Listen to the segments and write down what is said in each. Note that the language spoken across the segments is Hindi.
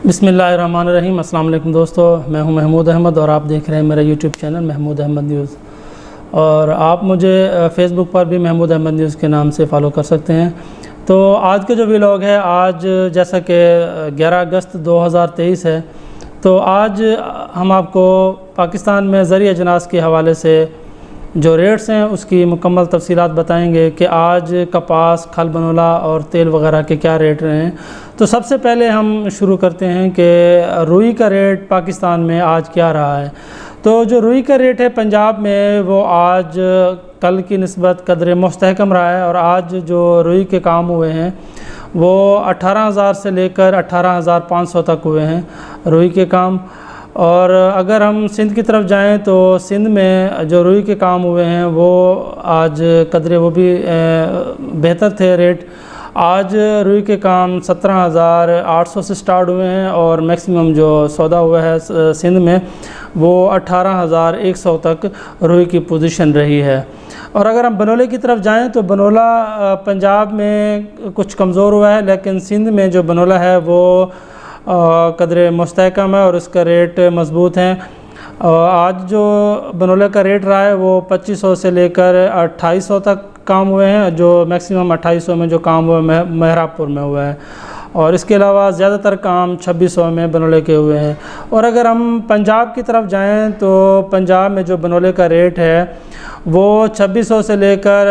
बिस्मिल्लाहिर्रहमानिर्रहीम। अस्सलाम वालेकुम दोस्तों, मैं हूं महमूद अहमद और आप देख रहे हैं मेरा YouTube channel Mahmood Ahmed news. और आप मुझे फ़ेसबुक पर भी महमूद अहमद न्यूज़ के नाम से फ़ॉलो कर सकते हैं। तो आज का जो व्लॉग है, आज जैसा कि 11 अगस्त 2023 है, तो आज हम आपको पाकिस्तान में ज़रिए अजनास के हवाले से जो रेट्स हैं उसकी मुकम्मल तफसीलात बताएंगे कि आज कपास, खल बनोला और तेल वगैरह के क्या रेट रहे हैं। तो सबसे पहले हम शुरू करते हैं कि रुई का रेट पाकिस्तान में आज क्या रहा है। तो जो रुई का रेट है पंजाब में, वो आज कल की निस्बत कदर मुस्तहकम रहा है। और आज जो रुई के काम हुए हैं वो 18,000 से लेकर 18,500 तक हुए हैं रुई के काम। और अगर हम सिंध की तरफ जाएं तो सिंध में जो रुई के काम हुए हैं वो आज कदरे वो भी बेहतर थे रेट। आज रुई के काम 17,800 से स्टार्ट हुए हैं और मैक्सिमम जो सौदा हुआ है सिंध में वो 18,100 तक रुई की पोजीशन रही है। और अगर हम बनोले की तरफ जाएं तो बनोला पंजाब में कुछ कमज़ोर हुआ है, लेकिन सिंध में जो बनोला है वो कदर मुस्तहकम है और उसका रेट मज़बूत है। आज जो बनोले का रेट रहा है वो 2500 से लेकर 2800 तक काम हुए हैं, जो मैक्सिमम 2800 में जो काम हुआ मेहराबपुर में हुआ है। और इसके अलावा ज़्यादातर काम 2600 में बनोले के हुए हैं। और अगर हम पंजाब की तरफ जाएं तो पंजाब में जो बनोले का रेट है वो 2600 से लेकर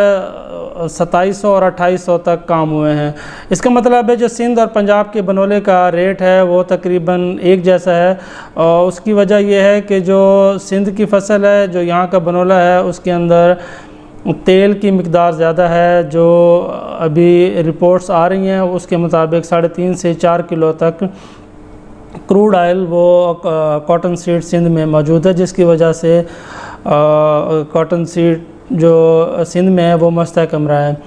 2700 और 2800 तक काम हुए हैं। इसका मतलब है जो सिंध और पंजाब के बनोले का रेट है वो तकरीबन एक जैसा है। और उसकी वजह यह है कि जो सिंध की फसल है, जो यहाँ का बनोला है, उसके अंदर तेल की मिकदार ज़्यादा है। जो अभी रिपोर्ट्स आ रही हैं उसके मुताबिक 3.5 से 4 किलो तक क्रूड ऑयल वो कॉटन सीड सिंध में मौजूद है, जिसकी वजह से कॉटन सीड जो सिंध में है वो मुस्तहकम रहा है।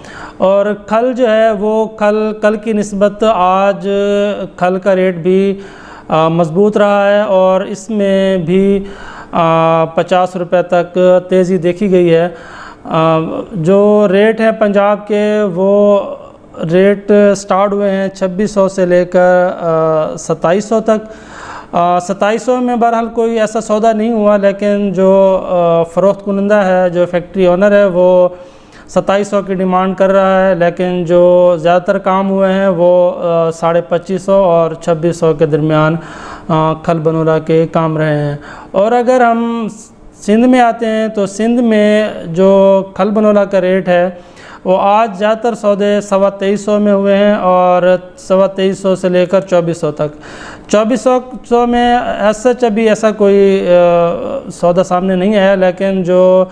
और खल जो है वो कल की निस्बत आज खल का रेट भी मज़बूत रहा है और इसमें भी 50 रुपये तक तेज़ी देखी गई है। जो रेट है पंजाब के वो रेट स्टार्ट हुए हैं 2600 से लेकर 2700 तक। 2700 में बहरहाल कोई ऐसा सौदा नहीं हुआ, लेकिन जो फ़रोख्त कुनंदा है, जो फैक्ट्री ओनर है, वो 2700 की डिमांड कर रहा है। लेकिन जो ज़्यादातर काम हुए हैं वो 2550 और 2600 के दरमियान खल बनोला के काम रहे हैं। और अगर हम सिंध में आते हैं तो सिंध में जो खल बनोला का रेट है वो आज ज़्यादातर सौदे 2350 में हुए हैं और 2350 से लेकर 2400 तक। 2400 में सच अभी ऐसा कोई सौदा सामने नहीं आया, लेकिन जो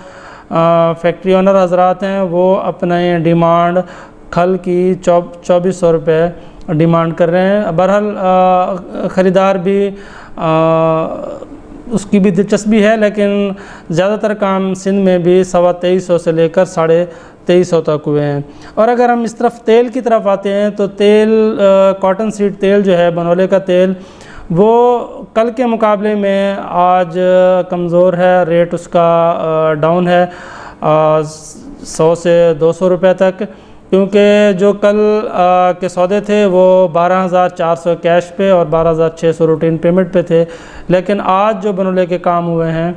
फैक्ट्री ओनर हजरात हैं वो अपने डिमांड खल की 2400 रुपये डिमांड कर रहे हैं। बहरहाल ख़रीदार भी उसकी भी दिलचस्पी है, लेकिन ज़्यादातर काम सिंध में भी 2350 से लेकर 2350 तक हुए हैं। और अगर हम इस तरफ तेल की तरफ आते हैं तो तेल, कॉटन सीड तेल जो है, बनोले का तेल, वो कल के मुकाबले में आज कमज़ोर है। रेट उसका डाउन है 100 से 200 रुपये तक, क्योंकि जो कल के सौदे थे वो 12,400 कैश पे और 12,600 रूटीन पेमेंट पे थे। लेकिन आज जो बनोले के काम हुए हैं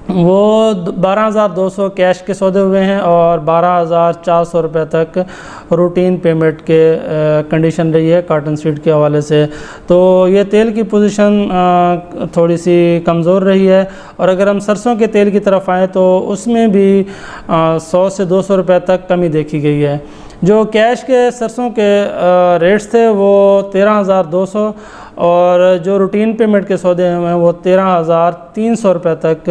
वो 12,200 कैश के सौदे हुए हैं और 12,400 रुपये तक रूटीन पेमेंट के कंडीशन रही है कॉटन सीड के हवाले से। तो ये तेल की पोजीशन थोड़ी सी कमज़ोर रही है। और अगर हम सरसों के तेल की तरफ आएँ तो उसमें भी 100 से 200 रुपये तक कमी देखी गई है। जो कैश के सरसों के रेट्स थे वो 13,200 और जो रूटीन पेमेंट के सौदे हैं वो 13,300 रुपये तक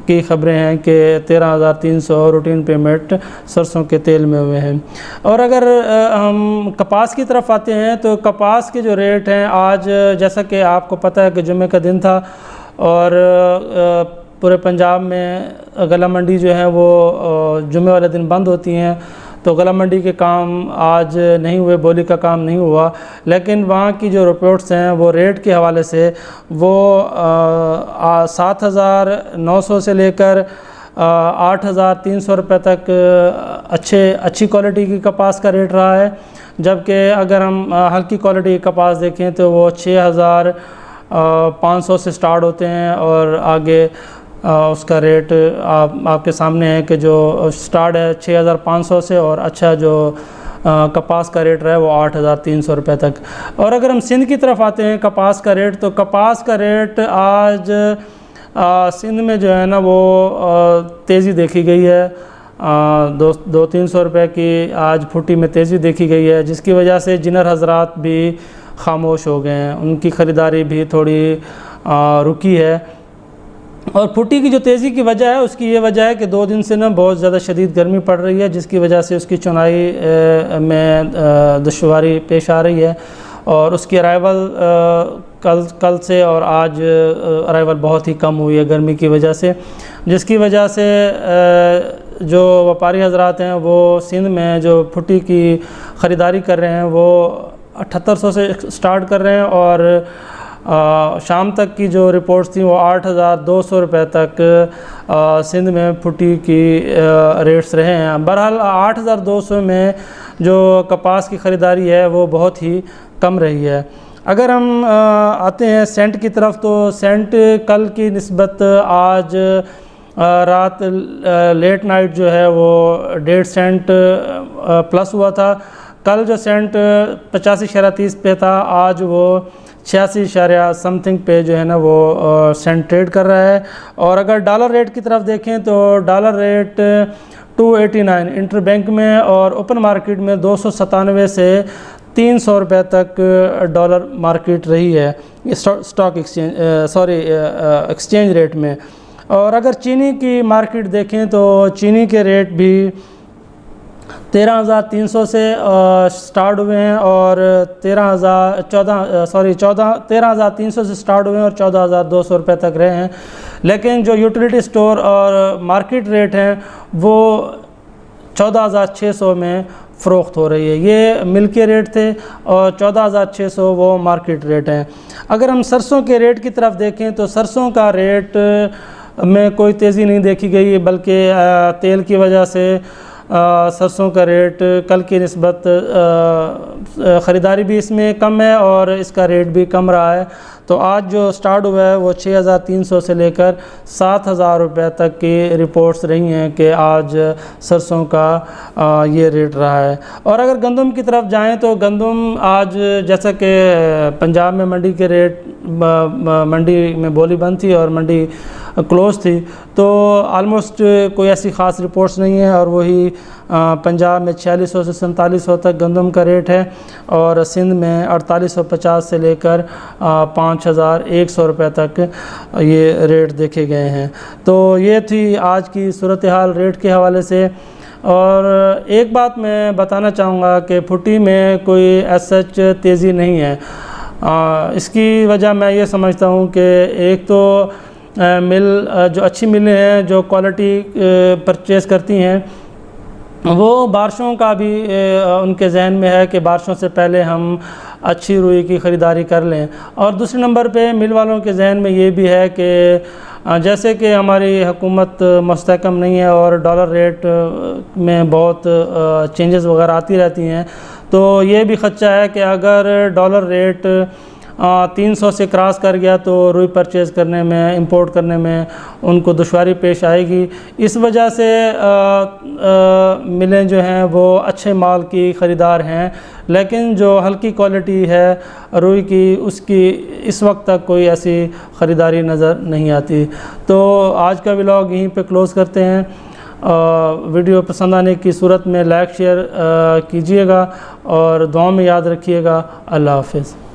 की ख़बरें हैं कि 13,300 रूटीन पेमेंट सरसों के तेल में हुए हैं। और अगर हम कपास की तरफ आते हैं तो कपास के जो रेट हैं आज, जैसा कि आपको पता है कि जुम्मे का दिन था और पूरे पंजाब में गला मंडी जो है वो जुम्मे वाले दिन बंद होती हैं, तो गला मंडी के काम आज नहीं हुए, बोली का काम नहीं हुआ। लेकिन वहाँ की जो रिपोर्ट्स हैं वो रेट के हवाले से वो 7,900 से लेकर 8,300 रुपये तक अच्छी क्वालिटी की कपास का रेट रहा है। जबकि अगर हम हल्की क्वालिटी की कपास देखें तो वो 6,500 से स्टार्ट होते हैं और आगे उसका रेट आपके सामने है कि जो स्टार्ट है 6,500 से और अच्छा जो कपास का रेट रहा है वो 8,300 रुपये तक। और अगर हम सिंध की तरफ आते हैं कपास का रेट, तो कपास का रेट आज सिंध में जो है ना वो तेज़ी देखी गई है। 200-300 रुपये की आज फुटी में तेज़ी देखी गई है, जिसकी वजह से जिनर हजरात भी खामोश हो गए हैं, उनकी ख़रीदारी भी थोड़ी रुकी है। और फुटी की जो तेज़ी की वजह है उसकी ये वजह है कि 2 दिन से ना बहुत ज़्यादा शदीद गर्मी पड़ रही है, जिसकी वजह से उसकी चुनाई में दुश्वारी पेश आ रही है। और उसकी अराइवल कल से और आज अराइवल बहुत ही कम हुई है गर्मी की वजह से, जिसकी वजह से जो व्यापारी हजरात हैं वो सिंध में जो फुटी की ख़रीदारी कर रहे हैं वो 7800 से स्टार्ट कर रहे हैं और शाम तक की जो रिपोर्ट्स थी वो 8,200 रुपये तक सिंध में फुटी की रेट्स रहे हैं। बहरहाल 8,200 में जो कपास की ख़रीदारी है वो बहुत ही कम रही है। अगर हम आते हैं सेंट की तरफ, तो सेंट कल की निस्बत आज रात लेट नाइट जो है वो 1.5 सेंट प्लस हुआ था। कल जो सेंट 85.30 पे था, आज वो 86 समथिंग पे जो है ना वो सेंट ट्रेड कर रहा है। और अगर डॉलर रेट की तरफ देखें तो डॉलर रेट 289 इंटर बैंक में और ओपन मार्केट में 297 से 300 रुपये तक डॉलर मार्केट रही है स्टॉक एक्सचेंज रेट में। और अगर चीनी की मार्केट देखें तो चीनी के रेट भी 13,300 से स्टार्ट हुए हैं और 13,300 से स्टार्ट हुए हैं और 14,200 रुपये तक रहे हैं। लेकिन जो यूटिलिटी स्टोर और मार्केट रेट हैं वो 14,600 में फ़रोख्त हो रही है। ये मिल के रेट थे और 14,600 वो मार्केट रेट हैं। अगर हम सरसों के रेट की तरफ देखें तो सरसों का रेट में कोई तेज़ी नहीं देखी गई, बल्कि तेल की वजह से सरसों का रेट कल की निस्बत ख़रीदारी भी इसमें कम है और इसका रेट भी कम रहा है। तो आज जो स्टार्ट हुआ है वो 6,300 से लेकर 7,000 रुपये तक की रिपोर्ट्स रही हैं कि आज सरसों का ये रेट रहा है। और अगर गंदम की तरफ जाएं तो गंदम आज जैसा कि पंजाब में मंडी के रेट मंडी में बोली बंद थी और मंडी क्लोज थी, तो आलमोस्ट कोई ऐसी ख़ास रिपोर्ट्स नहीं है और वही पंजाब में 4600 से 4700 तक गंदम का रेट है और सिंध में 4850 से लेकर 5100 रुपये तक ये रेट देखे गए हैं। तो ये थी आज की सूरत हाल रेट के हवाले से। और एक बात मैं बताना चाहूँगा कि फुटी में कोई सच तेज़ी नहीं है। इसकी वजह मैं ये समझता हूँ कि एक तो मिल जो अच्छी मिलें हैं जो क्वालिटी परचेज़ करती हैं वो बारिशों का भी उनके जहन में है कि बारिशों से पहले हम अच्छी रुई की ख़रीदारी कर लें। और दूसरे नंबर पे मिल वालों के जहन में ये भी है कि जैसे कि हमारी हुकूमत मुस्तहकम नहीं है और डॉलर रेट में बहुत चेंजेस वगैरह आती रहती हैं, तो ये भी ख़दशा है कि अगर डॉलर रेट 300 से क्रॉस कर गया तो रुई परचेज़ करने में, इंपोर्ट करने में उनको दुश्वारी पेश आएगी। इस वजह से मिलें जो हैं वो अच्छे माल की ख़रीदार हैं, लेकिन जो हल्की क्वालिटी है रुई की उसकी इस वक्त तक कोई ऐसी ख़रीदारी नज़र नहीं आती। तो आज का व्लॉग यहीं पे क्लोज़ करते हैं। वीडियो पसंद आने की सूरत में लाइक शेयर कीजिएगा और दुआ में याद रखिएगा। अल्लाह हाफ़िज़।